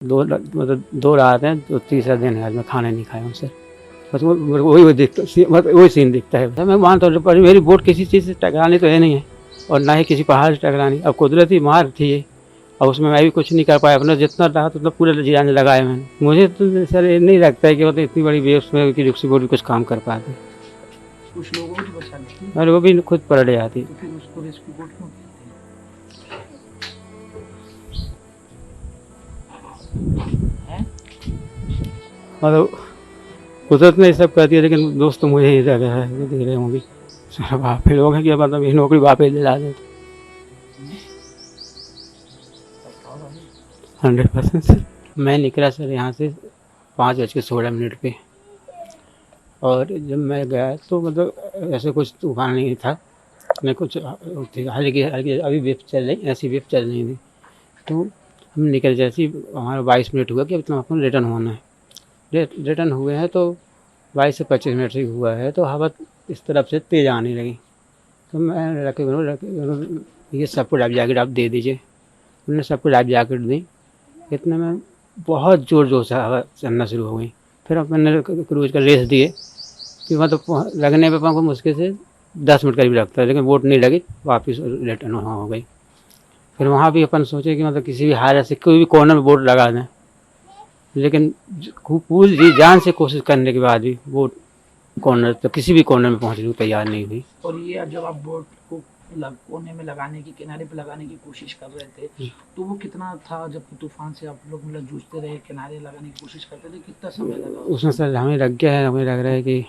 मतलब 2 रात हैं, तो तीसरा दिन है आज मैं खाना नहीं खाया हूँ सर। बस वो मेरे को वही दिखता, मतलब वही सीन दिखता है। सर मैं मानता हूँ पर मेरी बोट किसी चीज़ से टकरानी तो है नहीं है, और ना ही किसी पहाड़ से टकरानी। अब कुदरती मार थी ये, और उसमें मैं भी कुछ नहीं कर पाया। अपना जितना रहा उतना पूरा जान लगाया मैंने। मुझे तो सर ये नहीं लगता है कि मतलब इतनी बड़ी वेव्स में कि रिक्शा बोट भी कुछ काम कर पाती। कुछ लोगों को भी बचा लेती और वो भी खुद पलट जाती। तो फिर उसको रेस्क्यू बोट क्यों कहते हैं? मतलब कुदरत ने ये सब कर दिया, लेकिन दोस्त तो मुझे ही लगा है, देख रहे होंगे सारा बापे लोग हैं कि मतलब ये नौकरी बापे दिला दे। 100% सर। मैं निकला सर यहाँ से 5:16 पे, और जब मैं गया तो मतलब ऐसे कुछ तूफान नहीं था, न कुछ हल्की हल्की अभी वेव चल रही, ऐसी वेव चल रही थी। तो हम निकल, जैसे ही हमारा 22 मिनट हुआ कि अब तो अपन रिटर्न होना है। रिटर्न हुए हैं तो 22 से 25 मिनट से हुआ है, तो हवा इस तरफ से तेज़ आने लगी। तो मैं रखे ये सबको लाइफ जैकेट आप दे दीजिए। उन्होंने सबको लाइफ जैकेट दी। इतने में बहुत ज़ोर से हवा चलना शुरू हो गई। फिर मैंने क्रूज़ का रेस दिए कि मतलब लगने पे को मुश्किल से 10 मिनट करीब लगता है, लेकिन बोट नहीं लगी, वापस रिटर्न हो गई। फिर वहाँ भी अपन सोचे कि मतलब किसी भी हालत से कोई भी कॉर्नर में बोट लगा दें, लेकिन पूरी जी जान से कोशिश करने के बाद भी बोट कॉर्नर तो किसी भी कॉर्नर में पहुँचने को तैयार नहीं हुई। और ये जब आप बोट को कोने में लगाने की, किनारे पे लगाने की कोशिश कर रहे थे, तो वो कितना था जब तूफान से आप लोग मतलब जूझते रहे, किनारे लगाने की कोशिश करते थे, कितना समय लगा उसमें सर हमें लग गया है, हमें लग रहा है कि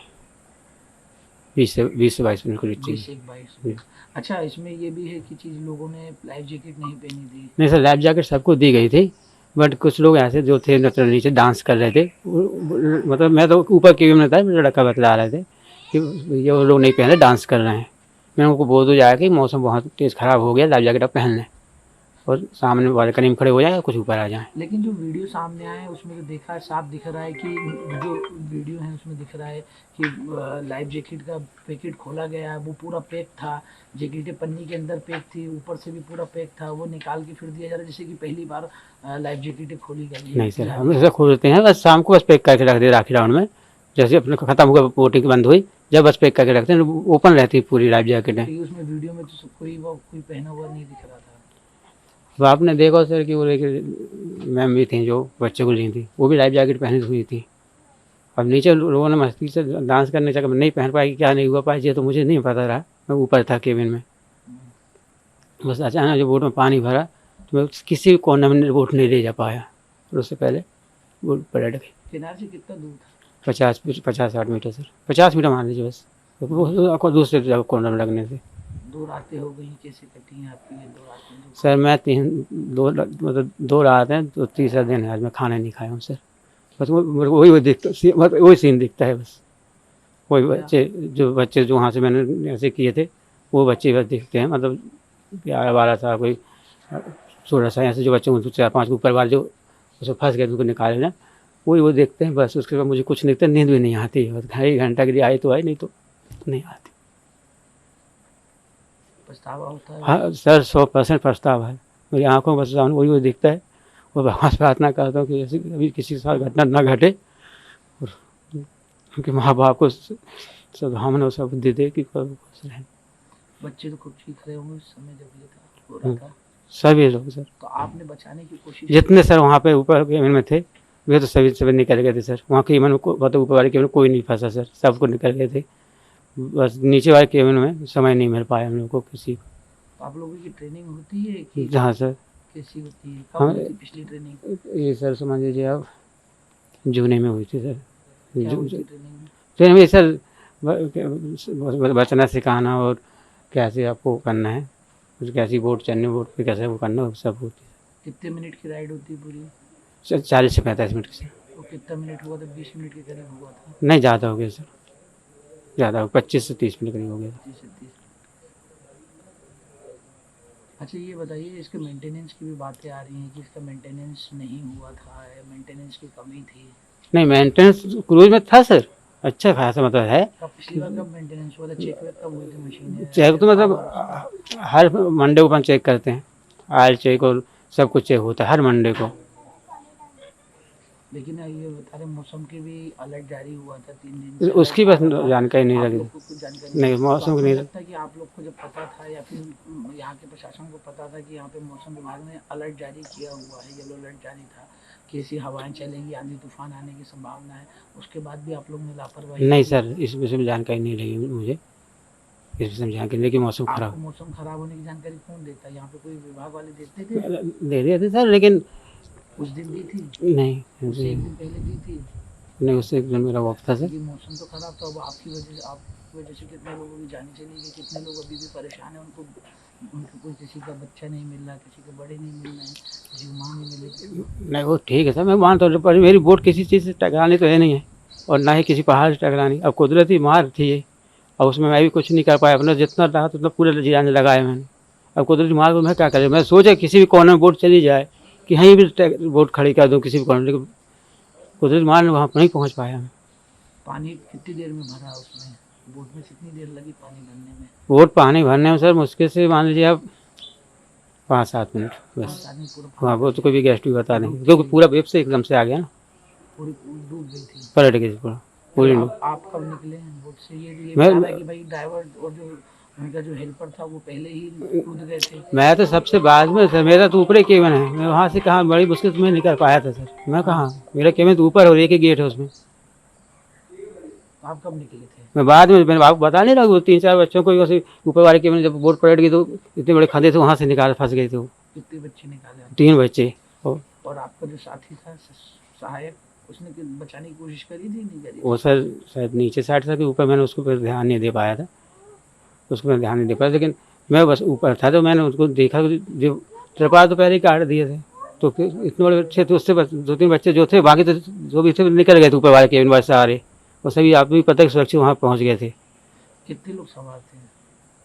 20 से 22 मिनट करीब 20 अच्छा, इसमें ये भी है कि चीज़ लोगों ने लाइफ जैकेट नहीं पहनी थी। नहीं सर, लाइफ जैकेट सबको दी गई थी, बट कुछ लोग ऐसे जो थे मतलब नीचे डांस कर रहे थे। मतलब मैं तो ऊपर केबिन में था, मेरे लड़का बतला रहे थे कि ये वो लोग नहीं पहने, डांस कर रहे हैं। मैंने उनको बोल दो जाया कि मौसम बहुत तेज़ ख़राब हो गया, लाइफ जैकेट आप पहन लें और सामने वाले करीब खड़े हो जाए, कुछ ऊपर आ जाएँ। लेकिन जो वीडियो सामने आया है उसमें तो देखा है, साफ दिख रहा है कि जो वीडियो है उसमें दिख रहा है कि लाइफ जैकेट का पैकेट खोला गया है, वो पूरा पैक था, जैकेटें पन्नी के अंदर पैक थी, ऊपर से भी पूरा पैक था, वो निकाल के फिर दिया जा रहा है जैसे कि पहली बार लाइफ जैकेटें खोली गई है। नहीं सर, हम ऐसा खोलते हैं बस शाम को, बस पैक करके रख दे राखी राउंड में। जैसे अपने खत्म हुआ, बोटिंग बंद हुई, जब बस पैक करके रखते हैं, ओपन रहती है पूरी लाइफ जैकेटें। उसमें वीडियो में तो कोई पहना हुआ नहीं दिख रहा था। तो आपने देखा सर कि वो मैम भी थी जो बच्चे को ली थी, वो भी लाइफ जैकेट पहनी हुई थी। अब नीचे लोगों ने मस्ती से डांस करने चक्कर में नहीं पहन पाई, क्या नहीं हुआ पाई, ये तो मुझे नहीं पता रहा, मैं ऊपर था केबिन में। बस अचानक जब बोट में पानी भरा तो मैं किसी भी कोने में बोट नहीं ले जा पाया, और उससे पहले बोट पलट गई। किनारे से कितना दूर था? 50-60 मीटर सर, 50 मीटर मान लीजिए बस, वो दूसरे कॉर्नर में लगने से। 2 रातें हो गई, कैसे कटी हैं आपकी ये 2 रातें? सर मैं 2 रात हैं, तो तीसरा दिन है आज मैं खाना नहीं खाया हूँ सर। बस वही दिखता, मतलब वही सीन दिखता है बस। वही बच्चे जो वहाँ से मैंने ऐसे किए थे, वो बच्चे बस दिखते हैं। मतलब 11-12 साल, कोई 16 साल, ऐसे जो बच्चे 4-5 के ऊपर वाले जो उसमें फंस गए, उनको निकाले ना, वही वो देखते हैं बस। उसके बाद मुझे कुछ नहीं दिखता, नींद भी नहीं आती। बस 1 घंटा के लिए आई तो आई, नहीं तो नहीं आती। पछतावा होता है? हाँ सर, 100% पछतावा है। मेरी आंखों में बस सामने वही वो दिखता है, और भगवान से प्रार्थना करता हूँ कि ऐसी अभी किसी के साथ घटना ना घटे, और उनके माँ बाप को सद्भावना और बुद्धि दे कि खुश रहें। बच्चे तो खूब चीख रहे होंगे उस समय जब ये था, हो रहा था। सभी लोग सर, तो आपने बचाने की कोशिश? जितने सर वहाँ पे ऊपर केबिन में थे, वे तो सभी निकल गए थे सर। वहाँ केबिन में मतलब ऊपर वाले केबिन में कोई नहीं फंसा सर, सबको निकल गए थे। बस नीचे वाले केबिन में समय नहीं मिल पाया हम लोग को किसी को। तो आप लोगों की ट्रेनिंग होती है कि? जहाँ सर कैसी होती है, कब हुई थी पिछली ट्रेनिंग? ये सर समझ लीजिए आप, जून में हुई थी सर। ट्रेनिंग में सर बचना सिखाना, और कैसे आपको करना है, कैसी बोट चलनी, बोट पे कैसे वो करना, वो सब होती है। कितने मिनट की राइड होती है पूरी? सर 40 से 45 मिनट की सर। तो कितना मिनट हुआ था? 20 मिनट के करीब हुआ था? नहीं, ज़्यादा हो गया सर, ज़्यादा हो, 25 से 30 मिनट करीब हो गया। 25 से 30। अच्छा ये बताइए, इसके मेंटेनेंस की भी बातें आ रही हैं कि इसका मेंटेनेंस नहीं हुआ था, मेंटेनेंस की कमी थी। नहीं, मेंटेनेंस क्रूज में था सर, अच्छा खासा मतलब है। पिछली बार कब मेंटेनेंस हुआ था? चेक वेक कब हुई थी मशीन? चेक तो मतलब हर मंडे को अपन चेक करते हैं, ऑयल चेक और सब कुछ चेक होता है हर मंडे को। लेकिन ये बता रहे मौसम के भी अलर्ट जारी हुआ था 3 दिन से, उसकी बस अलर्ट था। जानकारी नहीं आप लगी। लोग को कुछ जानकारी नहीं, तो मौसम आपको की नहीं नहीं। लगता कि आप लोग को जब पता था या फिर यहाँ के प्रशासन को पता था कि यहाँ पे मौसम विभाग ने अलर्ट जारी किया हुआ है, येलो अलर्ट जारी था कि ऐसी हवाएं चलेंगी, आंधी तूफान आने की संभावना है, उसके बाद भी आप लोग ने लापरवाही नहीं की? सर, इस विषय में जानकारी नहीं लगी मुझे, इस विषय में जानकारी नहीं कि मौसम आपको खराब मौसम खराब होने की जानकारी कौन देता है? यहाँ पे कोई विभाग वाले देते थे? दे रहे थे सर, लेकिन उस दिन दी थी? नहीं उससे 1 दिन पहले दी थी? नहीं, उससे एकदम मेरा ऑफ था सर। क्योंकि मौसम तो खराब था, अब आपकी वजह से कितने लोगों की जाने चली गई, कितने लोग अभी भी परेशान हैं, उनको कोई किसी का बच्चा नहीं मिल रहा, किसी के बड़े नहीं मिल रहे हैं, किसी को माँ नहीं मिल रही। नहीं वो ठीक है सर, मैं मानता हूँ, पर मेरी बोट किसी चीज़ से टकरानी तो है नहीं है, और ना ही किसी पहाड़ से टकरानी। अब कुदरती मार थी ये, और उसमें मैं भी कुछ नहीं कर पाया, अपना जितना रहा उतना पूरे जान लगाया मैंने। अब कुदरती मार को मैं क्या करें, मैं सोचा किसी भी कोने में बोट चली जाए कि कहीं भी बोट खड़ी कर दूँ किसी भी कोने में, लेकिन कुदरती मार ने वहाँ नहीं पहुँच पाया मैं। पानी कितनी देर में भरा उसमें? बोट में कितनी देर लगी पानी भरने में? बोट पानी भरने में सर मुश्किल से मान लीजिए आप 5-7 मिनट 5 बस। आदमी पूरा हाँ, पानी वो तो कोई भी गेस्ट भी बता नहीं, क्योंकि पूरा वेब से एकदम से आ गया ना, पूरी डूब गई थी। पलट गई पूरा पूरी। आप कब निकले हैं बोट से? ये मैं बता रहा है कि भाई ड्राइवर और जो उनका जो हेल्पर था वो पहले ही कूद गए थे। मैं तो सबसे बाद में सर, मेरा तो ऊपर ही केबिन है, मैं वहाँ से कहाँ, बड़ी मुश्किल से मैं निकल पाया था सर। मैं कहाँ, मेरा केबिन तो ऊपर और एक ही गेट है उसमें। आप कब निकले थे? मैं बाद में, मैंने आपको बता नहीं रहा, वो 3-4 बच्चों को वैसे ऊपर वाले केबिन जब बोट पलट गई तो इतने बड़े खंधे थे, वहाँ से निकाल फंस गए थे वो कितने बच्चे निकाले आपने? 3 बच्चे। और आपका जो साथी था सहायक, उसने बचाने की कोशिश करी थी नहीं करी? वो सर शायद नीचे साइड था कि ऊपर, मैंने उसको पर ध्यान नहीं दे पाया था, उसको मैं ध्यान नहीं दे पाया, लेकिन मैं बस ऊपर था तो मैंने उसको देखा, जो त्रिपाल तो पहले ही काट दिए थे, तो फिर इतने बड़े बच्चे थे, उससे 2-3 बच्चे जो थे, बाकी तो जो भी थे निकल गए थे ऊपर वाले केबिन वाले सारे, और सभी आप भी पता है सुरक्षित वहाँ पहुँच गए थे। कितने लोग सवार थे?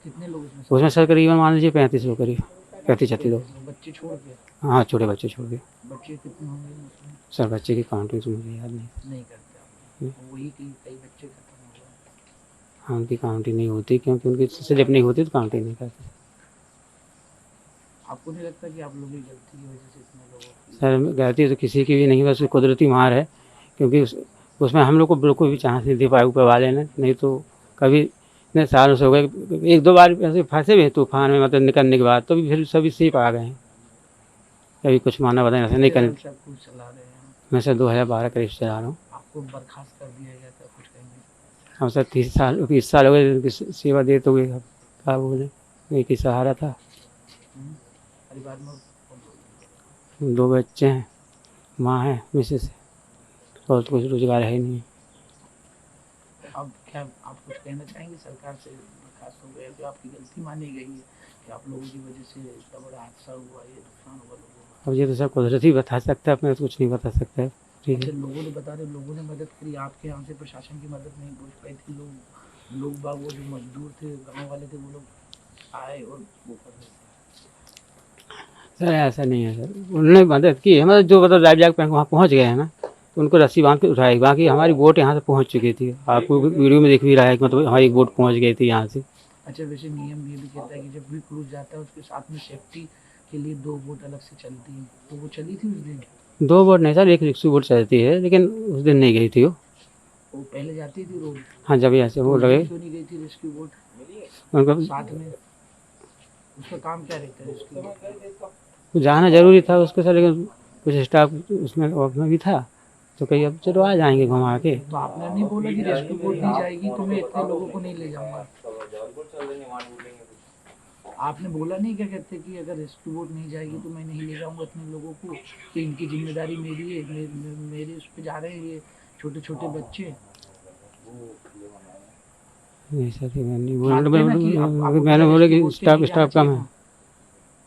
कितने लोग उसमें सर करीबन मान लीजिए 35 लोग, करीब 35-36 लोग। बच्चे छोड़ के? हाँ, छोटे बच्चे छोड़ के। बच्चे कितने होंगे उसमें? सर बच्चे की काउंटिंग तो मुझे याद नहीं। करते आप? वही कई बच्चे खत्म हो गए। हाँ, उनकी काउंटिंग नहीं होती, क्योंकि उनकी स्लिप नहीं होती तो काउंटिंग नहीं करते। आपको नहीं लगता कि आप लोगों की गलती की वजह से इतने लोगों की? सर गलती तो किसी की भी नहीं, बस कुदरती मार है, क्योंकि उसमें हम लोग को बिल्कुल भी चांस नहीं दे पाया ऊपर वाले ने, नहीं तो कभी इतने सालों से हो गए, 1-2 बार ऐसे फंसे हुए तूफान में, मतलब निकलने के बाद तो भी फिर सभी सेफ आ गए हैं, कभी कुछ माना बताए ऐसा नहीं करने। सब कुछ चला रहे हैं? मैं सर 2012 करीब से चला रहा हूँ। आपको बर्खास्त कर दिया गया था कुछ कहेंगे? हम सर 30 साल हो गए इनकी सेवा देते हुए, अब क्या बोले, एक ही सहारा था। परिवार में 2 बच्चे हैं, माँ है, मिसेस है, और तो कुछ रोजगार है ही नहीं। अब क्या आप कुछ कहना चाहेंगे सरकार से? बर्खास्त हो गए तो आपकी गलती मानी गई है कि आप लोगों की वजह से इतना बड़ा हादसा हुआ, ये नुकसान हुआ लोगों का? अब ये तो सब कुदरती बता सकता है, अपने तो कुछ नहीं बता सकता है। ठीक है, लोगों ने बता रहे, लोगों ने मदद करी आपके यहाँ से, प्रशासन की मदद नहीं पहुँच पाई थी, लोग बाग वो जो मजदूर थे, गाँव वाले थे, वो लोग आए और वो कर रहे थे। सर ऐसा नहीं है सर, उन्होंने मदद की है, मतलब जो मतलब लाइफ जैकेट पहन के वहाँ पहुँच गए हैं ना, तो उनको रस्सी बांध के उठाई, बाकी हमारी बोट यहाँ से पहुँच चुकी थी, आपको वीडियो में दिख भी रहा है कि मतलब हमारी बोट पहुँच गई थी यहाँ से। अच्छा, वैसे नियम ये भी कहता है कि जब भी क्रूज जाता है उसके साथ में सेफ्टी के लिए 2 बोट अलग से चलती हैं, तो वो चली थी उस दिन? 2 बोट नहीं सर, एक रिक्शा बोट चलती है, लेकिन उस दिन नहीं गई थी वो पहले जाती थी रोज? हाँ, जब ऐसे वो लगे क्यों नहीं गई थी रेस्क्यू बोट उनको साथ में? उसका काम क्या रहता है रेस्क्यू बोट? जाना जरूरी था उसको सर, लेकिन कुछ स्टाफ उसमें भी था, तो कहीं अब चलो आ जाएंगे घुमा के। तो आपने नहीं बोला कि रेस्क्यू बोट नहीं जाएगी तो मैं इतने लोगों को नहीं ले जाऊंगा? आपने बोला नहीं, क्या कहते कि अगर रेस्क्यू बोट नहीं जाएगी तो मैं नहीं ले जाऊंगा इतने लोगों को, कि इनकी जिम्मेदारी मेरी है, मेरे उस पर जा रहे हैं ये छोटे छोटे बच्चे? नहीं सर, मैंने नहीं मानते हैं ना कि बोला, मैंने बोला कि स्टाफ कम है।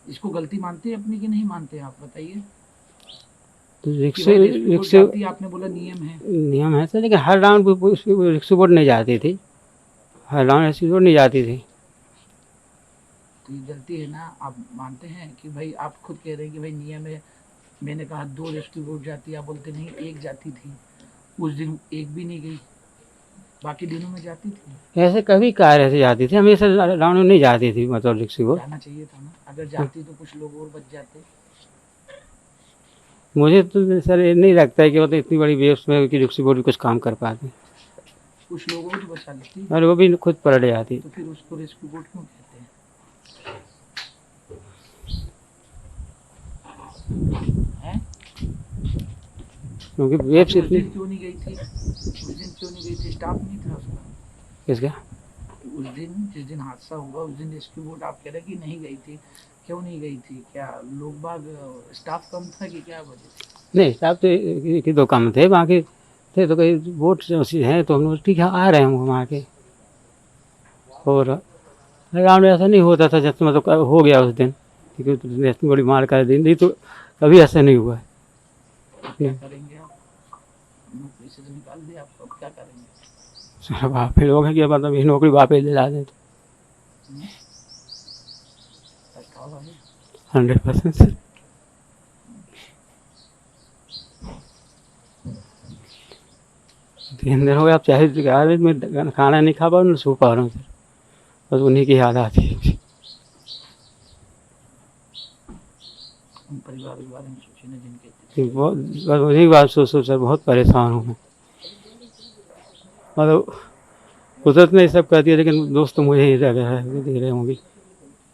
इसको गलती मानते हैं अपनी कि नहीं मानते हैं, आप बताइए। तो कि भाई रेस्क्यू बोट जाती है, आपने बोला नियम है सर, लेकिन हर राउंड रिक्शा बोट नहीं जाती थी, हर राउंड रेस्क्यू बोट नहीं जाती थी। तो ये गलती है ना, आप मानते हैं कि भाई आप खुद कह रहे हैं कि भाई नियम है, मैंने कहा 2 रेस्क्यू बोट जाती है, आप बोलते नहीं 1 जाती थी, उस दिन 1 भी नहीं गई, बाकी दिनों में जाती थी? ऐसे कभी कार ऐसे जाती थी, हमेशा राउंड में नहीं जाती थी, मतलब रिक्शा बोट जाना चाहिए था ना, अगर जाती तो कुछ लोग और बच जाते। मुझे तो सर ये नहीं लगता है कि मतलब इतनी बड़ी वेव्स में कि रिक्शा बोट भी कुछ काम कर पाते हैं। कुछ लोगों को तो बचा लेती, और वो भी खुद पलट जाती। तो फिर उसको रेस्क्यू बोट क्यों कहते हैं? क्योंकि वेव्स उस इतनी। दिन क्यों नहीं गई थी? उस दिन क्यों नहीं गई थी? स्टाफ नहीं था उसका? किसका? उस दिन जिस दिन हादसा हुआ उस दिन रेस्क्यू बोट आप कह रहे कि नहीं गई थी, क्यों नहीं गई थी? क्या लोग बाग स्टाफ कम था कि क्या वजह थी? नहीं, स्टाफ तो एक ही 2 कम थे, बाकी थे तो कई बोट से हैं तो हम लोग ठीक है आ रहे हैं घुमा के। और ग्राउंड में ऐसा नहीं होता था जैसे मतलब हो गया उस दिन, क्योंकि इतनी बड़ी मार का दिन नहीं तो कभी ऐसा नहीं हुआ है। तो क्या करेंगे आप? नौकरी से तो निकाल दिया आपको, अब क्या करेंगे? सर वहाँ पे लोग हैं कि मतलब ये नौकरी वापस दिला दें तो पछतावा है? 100% सर। 3 दिन हो गए, आप चाहे मैं खाना नहीं खा पा रहा हूँ, सो पा रहा हूँ सर, बस उन्हीं की याद आती है। उन परिवार के बारे में सोचिए ना जिनके कि बहुत बस उन्हीं बात सोच सर बहुत परेशान हूँ मैं। मतलब कुदरत ने ये सब कर दिया, लेकिन दोस्त तो मुझे ही दे रहे होंगे।